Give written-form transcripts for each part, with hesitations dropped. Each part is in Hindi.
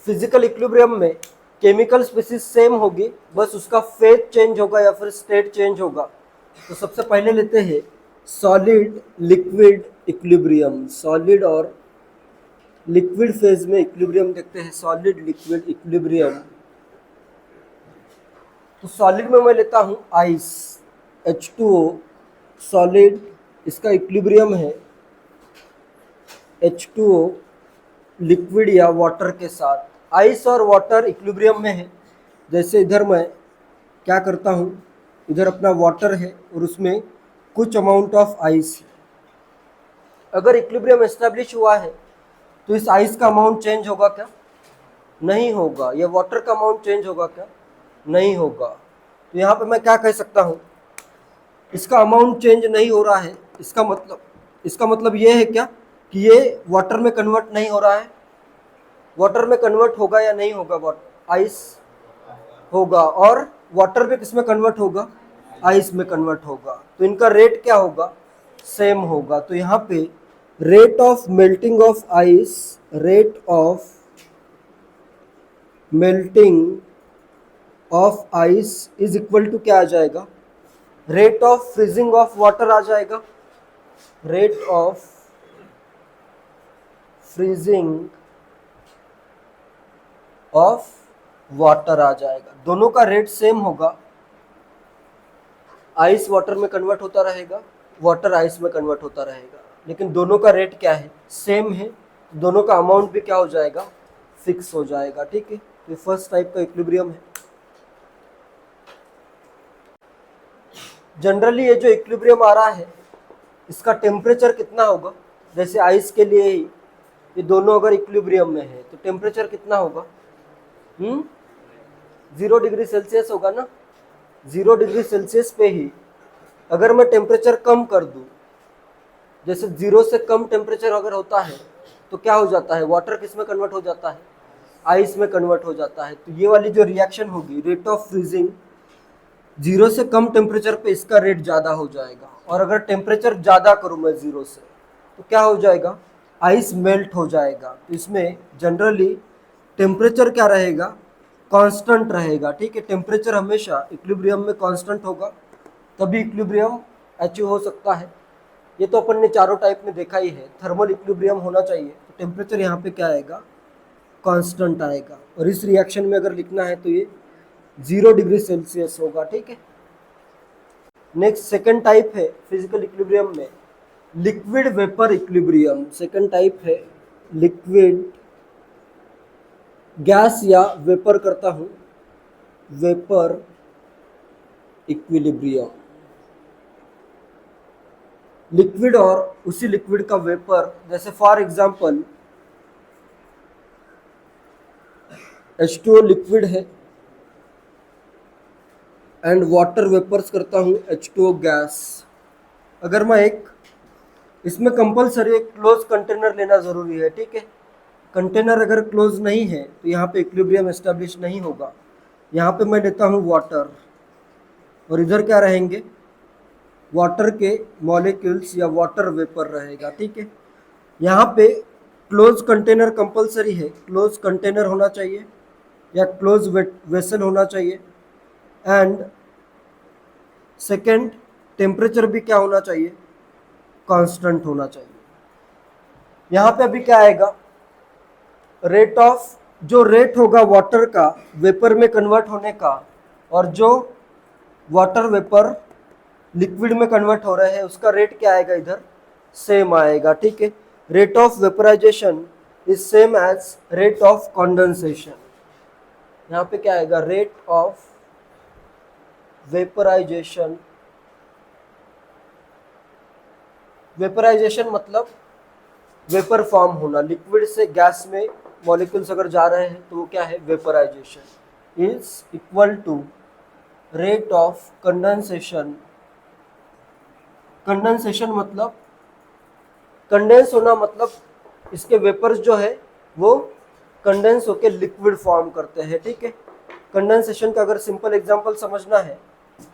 फिजिकल इक्विलिब्रियम में केमिकल स्पीसीज सेम होगी, बस उसका फेज चेंज होगा या फिर स्टेट चेंज होगा। तो सबसे पहले लेते हैं सॉलिड लिक्विड इक्विलिब्रियम। सॉलिड और लिक्विड फेज में इक्विलिब्रियम देखते हैं, सॉलिड लिक्विड इक्विलिब्रियम। तो सॉलिड में मैं लेता हूं आइस, H2O सॉलिड, इसका इक्विलिब्रियम है H2O लिक्विड या वाटर के साथ। आइस और वाटर इक्विलिब्रियम में है। जैसे इधर मैं क्या करता हूँ, इधर अपना वाटर है और उसमें कुछ अमाउंट ऑफ आइस है। अगर इक्विलिब्रियम एस्टेब्लिश हुआ है तो इस आइस का अमाउंट चेंज होगा क्या? नहीं होगा। या वाटर का अमाउंट चेंज होगा क्या? नहीं होगा। तो यहाँ पे मैं क्या कह सकता हूँ, इसका अमाउंट चेंज नहीं हो रहा है। इसका मतलब ये है क्या कि ये वाटर में कन्वर्ट नहीं हो रहा है? वाटर में कन्वर्ट होगा या नहीं होगा? वाटर आइस होगा। और वाटर भी किस में कन्वर्ट होगा? आइस में कन्वर्ट होगा। तो इनका रेट क्या होगा? सेम होगा। तो यहाँ पे rate of melting of ice, rate of melting of ice is equal to क्या आ जाएगा? Rate of freezing of water आ जाएगा। Rate of freezing of water आ जाएगा। दोनों का रेट सेम होगा। आइस वाटर में कन्वर्ट होता रहेगा, वाटर आइस में कन्वर्ट होता रहेगा, लेकिन दोनों का रेट क्या है? सेम है। दोनों का अमाउंट भी क्या हो जाएगा? फिक्स हो जाएगा। ठीक है, ये फर्स्ट टाइप का इक्विलिब्रियम है। जनरली ये जो इक्विलिब्रियम आ रहा है इसका टेम्परेचर कितना होगा? जैसे आइस के लिए ही ये दोनों अगर इक्विलिब्रियम में है तो टेम्परेचर कितना होगा? 0 डिग्री सेल्सियस होगा ना। 0 डिग्री सेल्सियस पे ही अगर मैं टेम्परेचर कम कर दूं, जैसे 0 से कम टेम्परेचर अगर होता है तो क्या हो जाता है? वाटर किस में कन्वर्ट हो जाता है? आइस में कन्वर्ट हो जाता है। तो ये वाली जो रिएक्शन होगी, रेट ऑफ फ्रीजिंग, 0 से कम टेम्परेचर पे इसका रेट ज़्यादा हो जाएगा। और अगर टेम्परेचर ज़्यादा करूँ मैं 0 से, तो क्या हो जाएगा? आइस मेल्ट हो जाएगा। तो इसमें जनरली टेम्परेचर क्या रहेगा? कांस्टेंट रहेगा। ठीक है, टेम्परेचर हमेशा इक्विलिब्रियम में कांस्टेंट होगा, तभी इक्विलिब्रियम अचीव हो सकता है। ये तो अपन ने चारों टाइप में देखा ही है। थर्मल इक्विलिब्रियम होना चाहिए तो टेम्परेचर यहाँ पे क्या आएगा? कांस्टेंट आएगा। और इस रिएक्शन में अगर लिखना है तो ये 0 डिग्री सेल्सियस होगा। ठीक है। नेक्स्ट सेकंड टाइप है फिजिकल इक्विलिब्रियम में liquid vapour equilibrium. Second type है लिक्विड, गैस या वेपर करता हूं, वेपर इक्विलिब्रियम। लिक्विड और उसी लिक्विड का वेपर, जैसे फॉर एग्जांपल H2O लिक्विड है एंड वाटर वेपर्स करता हूँ H2O गैस। अगर मैं इसमें कंपलसरी एक क्लोज कंटेनर लेना ज़रूरी है। ठीक है, कंटेनर अगर क्लोज नहीं है तो यहाँ पे इक्विलिब्रियम एस्टेब्लिश नहीं होगा। यहाँ पे मैं लेता हूँ वाटर और इधर क्या रहेंगे? वाटर के मॉलिक्यूल्स या वाटर वेपर रहेगा। ठीक है, यहाँ पे क्लोज कंटेनर कंपलसरी है। क्लोज कंटेनर होना चाहिए या क्लोज वेसल होना चाहिए। एंड सेकेंड, टेम्परेचर भी क्या होना चाहिए? कांस्टेंट होना चाहिए। यहाँ पे अभी क्या आएगा? रेट ऑफ, जो रेट होगा वाटर का वेपर में कन्वर्ट होने का और जो वाटर वेपर लिक्विड में कन्वर्ट हो रहे हैं उसका रेट क्या आएगा? इधर सेम आएगा। ठीक है, rate of vaporisation is same as rate of condensation. यहाँ पे क्या आएगा? Rate of vaporisation. वेपराइजेशन मतलब वेपर फॉर्म होना, लिक्विड से गैस में मॉलिक्यूल्स अगर जा रहे हैं तो वो क्या है? Vaporisation is equal to rate of condensation. Condensation मतलब कंडेंस होना, मतलब इसके वेपर्स जो है वो कंडेंस होकर लिक्विड फॉर्म करते हैं। ठीक है, कंडेंसेशन का अगर सिंपल एग्जांपल समझना है,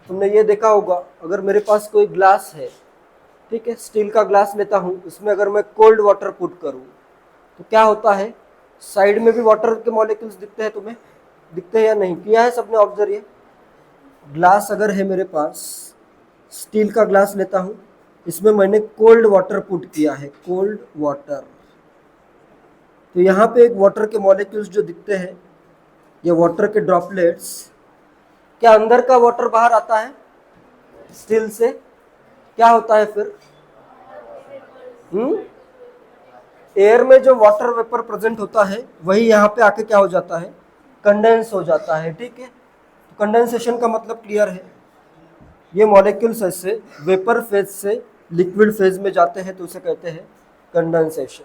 तुमने ये देखा होगा, अगर मेरे पास कोई ग्लास है, ठीक है, स्टील का ग्लास लेता हूँ, उसमें अगर मैं कोल्ड वाटर पुट करूँ तो क्या होता है? साइड में भी वाटर के मॉलिक्यूल्स दिखते हैं तुम्हें, दिखते हैं या नहीं, किया है सबने ऑब्जर्व? ये ग्लास अगर है मेरे पास, स्टील का ग्लास लेता हूँ, इसमें मैंने कोल्ड वाटर पुट किया है, कोल्ड वाटर, तो यहाँ पे एक वाटर के मॉलिक्यूल्स जो दिखते हैं, ये वाटर के ड्रॉपलेट्स, क्या अंदर का वाटर बाहर आता है स्टील से? क्या होता है फिर? एयर में जो वाटर वेपर प्रेजेंट होता है वही यहाँ पे आके क्या हो जाता है, कंडेंस हो जाता है, ठीक है। तो कंडेंसेशन का मतलब क्लियर है, ये मॉलिक्यूल्स ऐसे वेपर फेज से लिक्विड फेज में जाते हैं तो उसे कहते हैं कंडेंसेशन।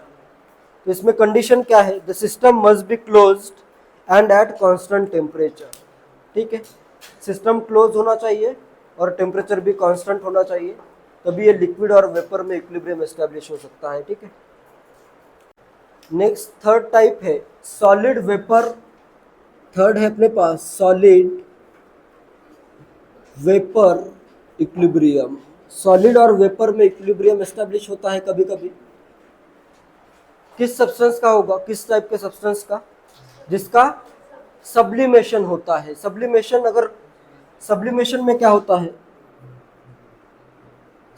तो इसमें कंडीशन क्या है? The system must be closed end at constant temperature, ठीक है। सिस्टम क्लोज होना चाहिए और टेम्परेचर भी कांस्टेंट होना चाहिए, तभी ये लिक्विड और वेपर में इक्विलिब्रियम एस्टेब्लिश हो सकता है, ठीक है। नेक्स्ट थर्ड टाइप है सॉलिड वेपर। थर्ड है अपने पास सॉलिड वेपर इक्विलिब्रियम। सॉलिड और वेपर में इक्विलिब्रियम एस्टेब्लिश होता है कभी कभी। किस सब्सटेंस का होगा? किस टाइप के सब्सटेंस का? जिसका सब्लिमेशन होता है। सब्लिमेशन, अगर सब्लिमेशन में क्या होता है?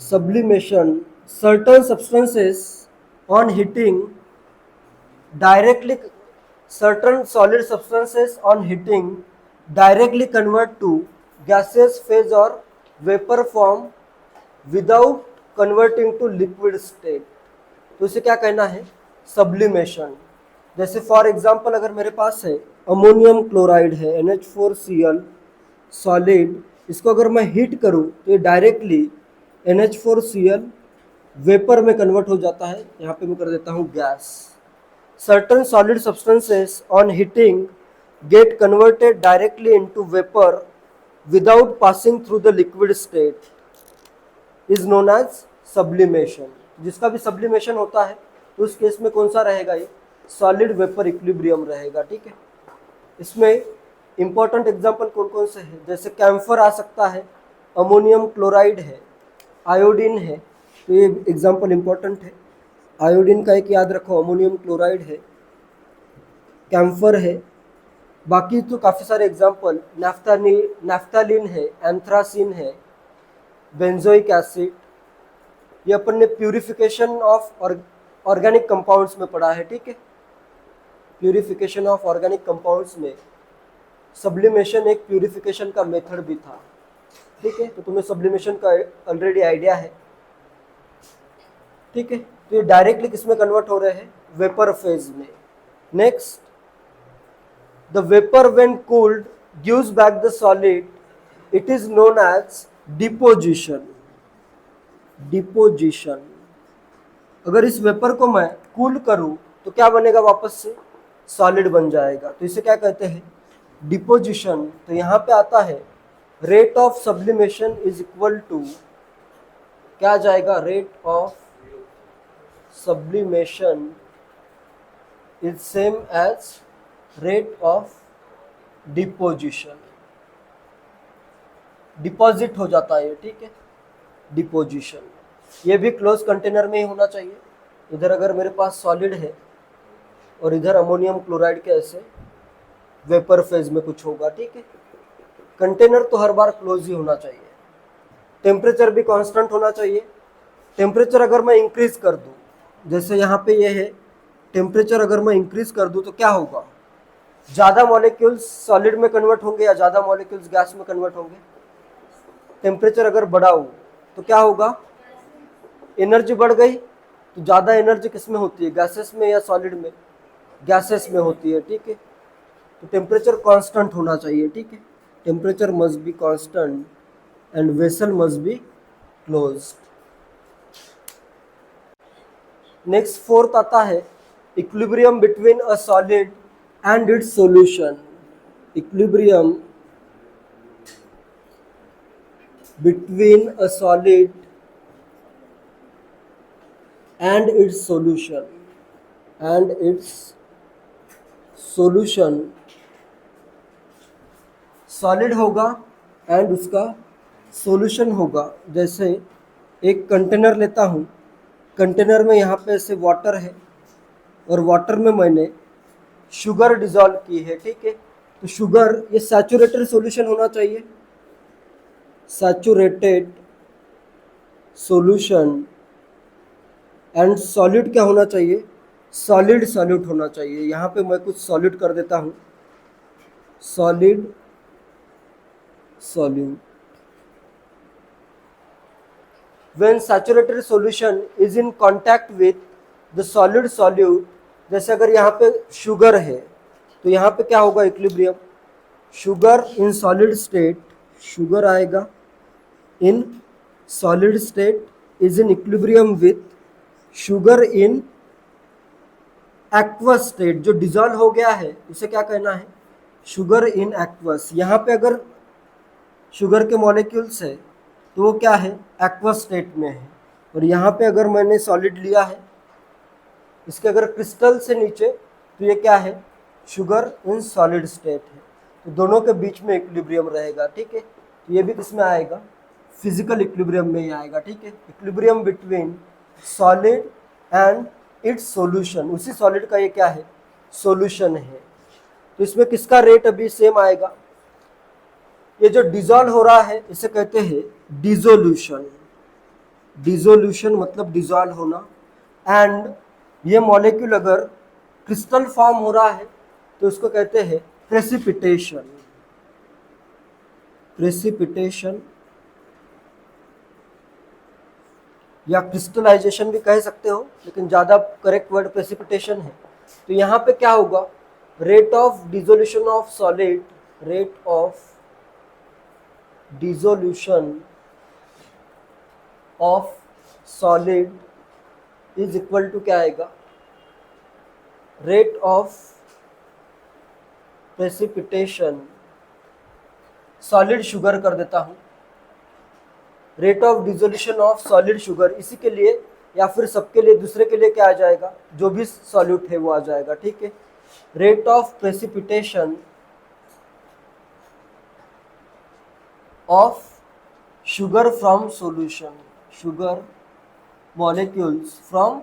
Sublimation, certain substances on heating directly, certain solid substances on heating directly convert to gaseous phase or vapor form without converting to liquid state। तो इसे क्या कहना है? सब्लिमेशन। जैसे फॉर एग्जांपल अगर मेरे पास है अमोनियम क्लोराइड है NH4Cl सॉलिड, इसको अगर मैं हीट करूं तो ये डायरेक्टली NH4Cl वेपर में कन्वर्ट हो जाता है। यहाँ पे मैं कर देता हूँ gas. Certain solid substances on heating get converted directly into vapor without passing through the liquid state is known as sublimation। जिसका भी sublimation होता है तो उस केस में कौन सा रहेगा? ये solid vapor equilibrium रहेगा, ठीक है। इसमें important example कौन कौन से हैं? जैसे कैम्फर आ सकता है, अमोनियम क्लोराइड है, आयोडीन है, तो ये एग्जाम्पल इंपॉर्टेंट है। आयोडीन का एक याद रखो, अमोनियम क्लोराइड है, कैम्फर है। बाकी तो काफ़ी सारे एग्जाम्पल, नैफ्थालीन है, एंथ्रासिन है, बेंजोइक एसिड, ये अपन ने प्यूरिफिकेशन ऑफ ऑर्गेनिक कंपाउंड्स में पढ़ा है, ठीक है। प्यूरिफिकेशन ऑफ ऑर्गेनिक कंपाउंड्स में सब्लिमेशन एक प्यूरिफिकेशन का मेथड भी था, ठीक है। तो तुम्हें सब्लिमेशन का ऑलरेडी आइडिया है, ठीक है। तो ये डायरेक्टली किसमें कन्वर्ट हो रहे हैं? वेपर फेज में। Next, the vapour when cooled gives back the solid, it is known as deposition. Deposition, अगर इस वेपर को मैं कूल करूं तो क्या बनेगा? वापस से सॉलिड बन जाएगा, तो इसे क्या कहते हैं? डिपोजिशन। तो यहाँ पे आता है rate of sublimation is equal to, क्या आ जाएगा? Rate of sublimation is same as rate of deposition। Deposit हो जाता है, ठीक है, डिपोजिशन। ये भी क्लोज कंटेनर में ही होना चाहिए। इधर अगर मेरे पास सॉलिड है और इधर अमोनियम क्लोराइड के ऐसे वेपर फेज में कुछ होगा, ठीक है। कंटेनर तो हर बार क्लोज ही होना चाहिए। टेम्परेचर भी कांस्टेंट होना चाहिए। टेम्परेचर अगर मैं इंक्रीज कर दूं, जैसे यहाँ पे ये है, टेम्परेचर अगर मैं इंक्रीज कर दूं तो क्या होगा? ज़्यादा मॉलिक्यूल्स सॉलिड में कन्वर्ट होंगे या ज़्यादा मॉलिक्यूल्स गैस में कन्वर्ट होंगे? टेम्परेचर अगर बढ़ाऊं तो क्या होगा? एनर्जी बढ़ गई। तो ज़्यादा एनर्जी किस में होती है? गैसेस में या सॉलिड में? गैसेस में होती है, ठीक है। तो टेम्परेचर कांस्टेंट होना चाहिए, ठीक है। Temperature must be constant and vessel must be closed. Next fourth आता है equilibrium between a solid and its solution. Equilibrium between a solid and its solution. And its solution, solid होगा एंड उसका सॉल्यूशन होगा। जैसे एक कंटेनर लेता हूँ, कंटेनर में यहाँ पे ऐसे वाटर है और वाटर में मैंने शुगर डिजॉल्व की है, ठीक है। तो शुगर ये सैचुरेटेड सॉल्यूशन होना चाहिए, सैचुरेटेड सॉल्यूशन, एंड सॉलिड क्या होना चाहिए, सॉलिड सॉल्यूट होना चाहिए। यहाँ पे मैं कुछ सॉलिड कर देता हूँ, solid solute. When saturated solution is in contact with the solid solute, जैसे अगर यहाँ पे शुगर है तो यहाँ पे क्या होगा, equilibrium. Sugar in solid state, sugar आएगा in solid state is in equilibrium with sugar in aqueous state, जो डिजॉल्व हो गया है उसे क्या कहना है, शुगर इन एक्वस। यहाँ पे अगर शुगर के मॉलिक्यूल्स है तो वो क्या है, एक्वस स्टेट में है। और यहाँ पे अगर मैंने सॉलिड लिया है, इसके अगर क्रिस्टल से नीचे, तो ये क्या है, शुगर इन सॉलिड स्टेट है। तो दोनों के बीच में इक्विलिब्रियम रहेगा, ठीक है। तो ये भी किसमें आएगा, फिजिकल इक्विलिब्रियम में ही आएगा, ठीक है। Equilibrium between solid and its solution, उसी सॉलिड का ये क्या है, सॉल्यूशन है। तो इसमें किसका रेट अभी सेम आएगा, ये जो डिजॉल्व हो रहा है इसे कहते हैं डिसोल्यूशन। डिसोल्यूशन मतलब डिजॉल्व होना। एंड ये मॉलिक्यूल अगर क्रिस्टल फॉर्म हो रहा है तो उसको कहते हैं प्रेसिपिटेशन। प्रेसिपिटेशन या क्रिस्टलाइजेशन भी कह सकते हो, लेकिन ज़्यादा करेक्ट वर्ड प्रेसिपिटेशन है। तो यहाँ पे क्या होगा, rate of dissolution of solid, rate of dissolution of solid is equal to क्या आएगा, rate of precipitation, solid sugar कर देता हूँ, rate of dissolution of solid sugar, इसी के लिए या फिर सबके लिए, दूसरे के लिए क्या आ जाएगा, जो भी सॉल्यूट है वो आ जाएगा, ठीक है। Rate of precipitation of sugar from solution, sugar molecules from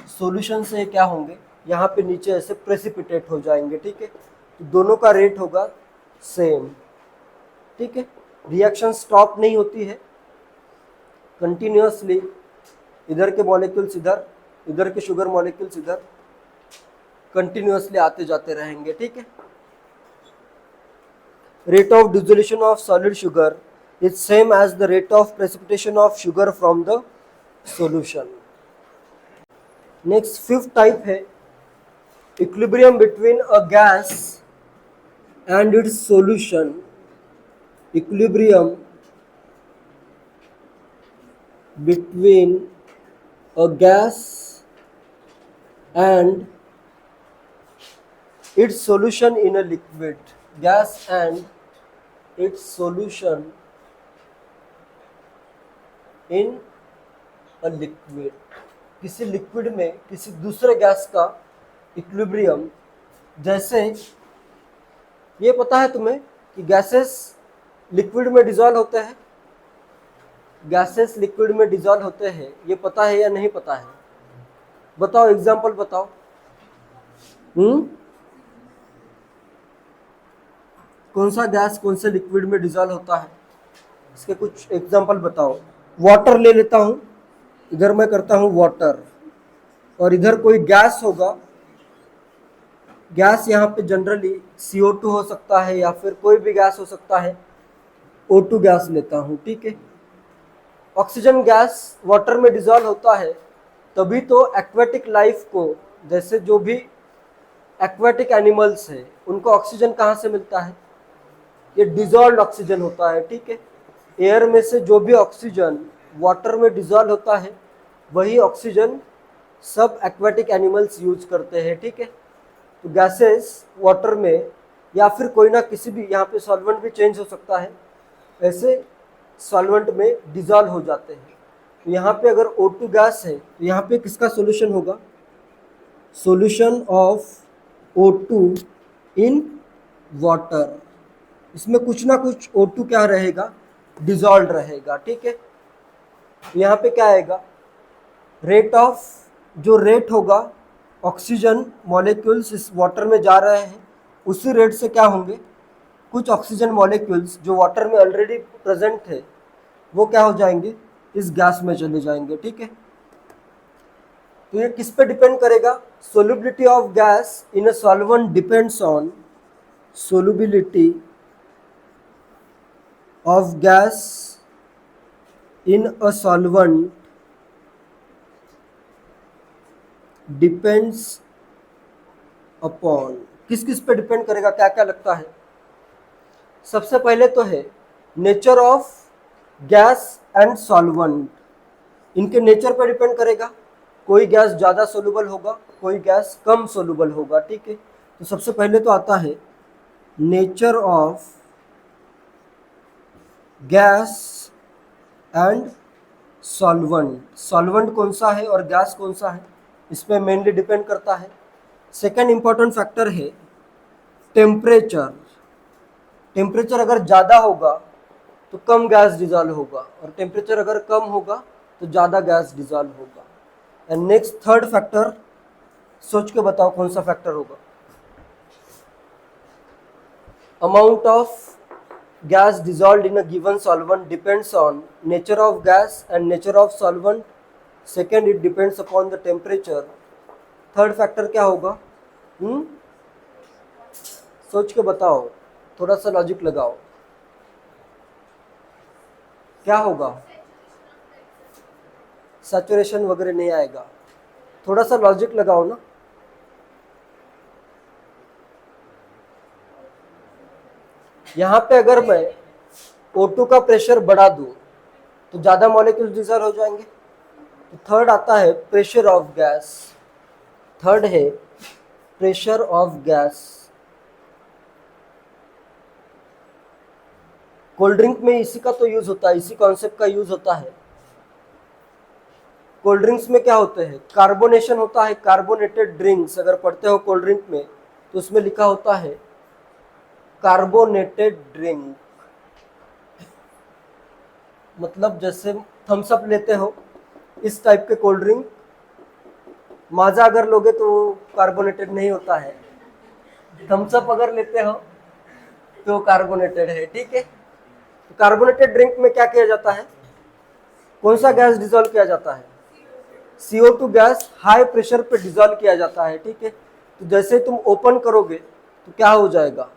solution से क्या होंगे, यहाँ पे नीचे ऐसे प्रेसिपिटेट हो जाएंगे, ठीक है। तो दोनों का रेट होगा सेम, ठीक है। रिएक्शन स्टॉप नहीं होती है, कंटिन्यूअसली इधर के मॉलिक्यूल्स इधर, इधर के शुगर मॉलिक्यूल्स इधर, कंटिन्यूअसली आते जाते रहेंगे, ठीक है। Rate of dissolution of solid sugar is same as the rate of precipitation of sugar from the solution. Next fifth type है equilibrium between a gas and its solution. Equilibrium between a gas and its solution in a liquid, gas and its solution in a liquid, किसी लिक्विड में किसी दूसरे गैस का इक्विलिब्रियम। जैसे ये पता है तुम्हें कि गैसेस लिक्विड में डिसॉल्व होते हैं, गैसेस लिक्विड में डिसॉल्व होते हैं, ये पता है या नहीं पता है, बताओ, एग्जांपल बताओ। कौन सा गैस कौन से लिक्विड में डिसॉल्व होता है, इसके कुछ एग्जांपल बताओ। वाटर ले लेता हूँ, इधर मैं करता हूँ वाटर, और इधर कोई गैस होगा, गैस यहाँ पे जनरली CO2 हो सकता है या फिर कोई भी गैस हो सकता है, O2 गैस लेता हूँ, ठीक है। ऑक्सीजन गैस वाटर में डिसॉल्व होता है, तभी तो एक्वेटिक लाइफ को, जैसे जो भी एक्वेटिक एनिमल्स है उनको ऑक्सीजन कहाँ से मिलता है, ये डिसॉल्व्ड ऑक्सीजन होता है, ठीक है। एयर में से जो भी ऑक्सीजन वाटर में डिसॉल्व होता है वही ऑक्सीजन सब एक्वेटिक एनिमल्स यूज करते हैं, ठीक है। तो गैसेस वाटर में या फिर कोई ना किसी भी, यहाँ पे सॉल्वेंट भी चेंज हो सकता है, ऐसे सॉल्वेंट में डिसॉल्व हो जाते हैं। तो यहाँ पे अगर O2 गैस है तो यहाँ पे किसका सॉल्यूशन होगा, solution of O2 in water. इसमें कुछ ना कुछ O2 क्या रहेगा, डिसॉल्व रहेगा, ठीक है। तो यहाँ पे क्या आएगा, रेट ऑफ, जो रेट होगा ऑक्सीजन मॉलिक्यूल्स इस वाटर में जा रहे हैं, उसी रेट से क्या होंगे, कुछ ऑक्सीजन मॉलिक्यूल्स जो वाटर में ऑलरेडी प्रेजेंट थे वो क्या हो जाएंगे, इस गैस में चले जाएंगे। ठीक है, तो ये किस पे डिपेंड करेगा, solubility of gas in a solvent depends on solubility of gas in a solvent depends upon, किस किस पे डिपेंड करेगा, क्या क्या लगता है। सबसे पहले तो है nature of gas and solvent, इनके नेचर पर डिपेंड करेगा, कोई गैस ज़्यादा सोल्यूबल होगा, कोई गैस कम सोल्यूबल होगा। ठीक है, तो सबसे पहले तो आता है nature of gas and solvent, solvent कौन सा है और गैस कौन सा है, इस पर मेनली डिपेंड करता है। सेकेंड इंपॉर्टेंट फैक्टर है टेम्परेचर, टेम्परेचर अगर ज़्यादा होगा तो कम गैस डिजॉल्व होगा, और टेम्परेचर अगर कम होगा तो ज़्यादा गैस डिजॉल्व होगा। एंड नेक्स्ट थर्ड फैक्टर, सोच के बताओ कौन सा फैक्टर होगा, amount of gas dissolved in a given solvent depends on nature of gas and nature of solvent. Second, it depends upon the temperature. Third factor क्या होगा, सोच के बताओ, थोड़ा सा लॉजिक लगाओ, क्या होगा, सैचुरेशन वगैरह नहीं आएगा, थोड़ा सा लॉजिक लगाओ ना। यहाँ पे अगर मैं O2 का प्रेशर बढ़ा दूं तो ज़्यादा मॉलिक्यूल्स डिसॉल्व हो जाएंगे। तो थर्ड आता है प्रेशर ऑफ गैस, थर्ड है pressure of gas. Cold drink में इसी का तो यूज होता है, इसी कॉन्सेप्ट का यूज होता है। कोल्ड ड्रिंक्स में क्या होते हैं, कार्बोनेशन होता है, कार्बोनेटेड ड्रिंक्स अगर पढ़ते हो कोल्ड ड्रिंक में तो उसमें लिखा होता है कार्बोनेटेड ड्रिंक, मतलब जैसे थम्स अप लेते हो इस टाइप के कोल्ड ड्रिंक। माजा अगर लोगे तो कार्बोनेटेड नहीं होता है, थम्स अप अगर लेते हो तो कार्बोनेटेड है। ठीक है, तो कार्बोनेटेड ड्रिंक में क्या किया जाता है, कौन सा गैस डिसॉल्व किया जाता है, CO2 गैस हाई प्रेशर पे डिसॉल्व किया जाता है। ठीक है, तो जैसे तुम ओपन करोगे तो क्या हो जाएगा,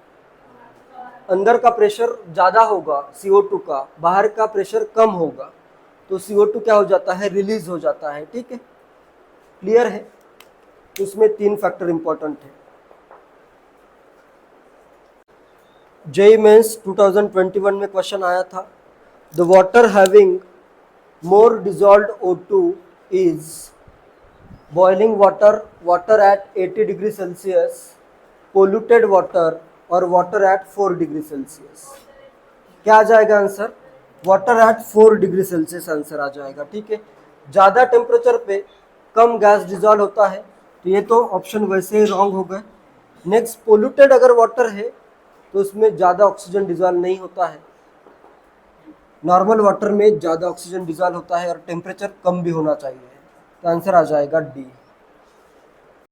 अंदर का प्रेशर ज़्यादा होगा CO2 का, बाहर का प्रेशर कम होगा, तो CO2 क्या हो जाता है, रिलीज हो जाता है। ठीक है, क्लियर है। तो इसमें तीन फैक्टर इंपॉर्टेंट है। जेईई मेंस 2021 में क्वेश्चन आया था, the water having more dissolved O2 is boiling water, water at 80 degree Celsius, polluted water और वाटर एट 4 डिग्री सेल्सियस। क्या आ जाएगा answer, water at 4 degree Celsius answer आ जाएगा। ठीक है, ज़्यादा टेम्परेचर पे कम गैस डिजॉल्व होता है, तो ये तो ऑप्शन वैसे ही रॉन्ग हो गए। नेक्स्ट, पोल्यूटेड अगर वाटर है तो उसमें ज़्यादा ऑक्सीजन डिजॉल्व नहीं होता है, नॉर्मल वाटर में ज़्यादा ऑक्सीजन डिजॉल्व होता है और टेम्परेचर कम भी होना चाहिए, तो आंसर आ जाएगा डी।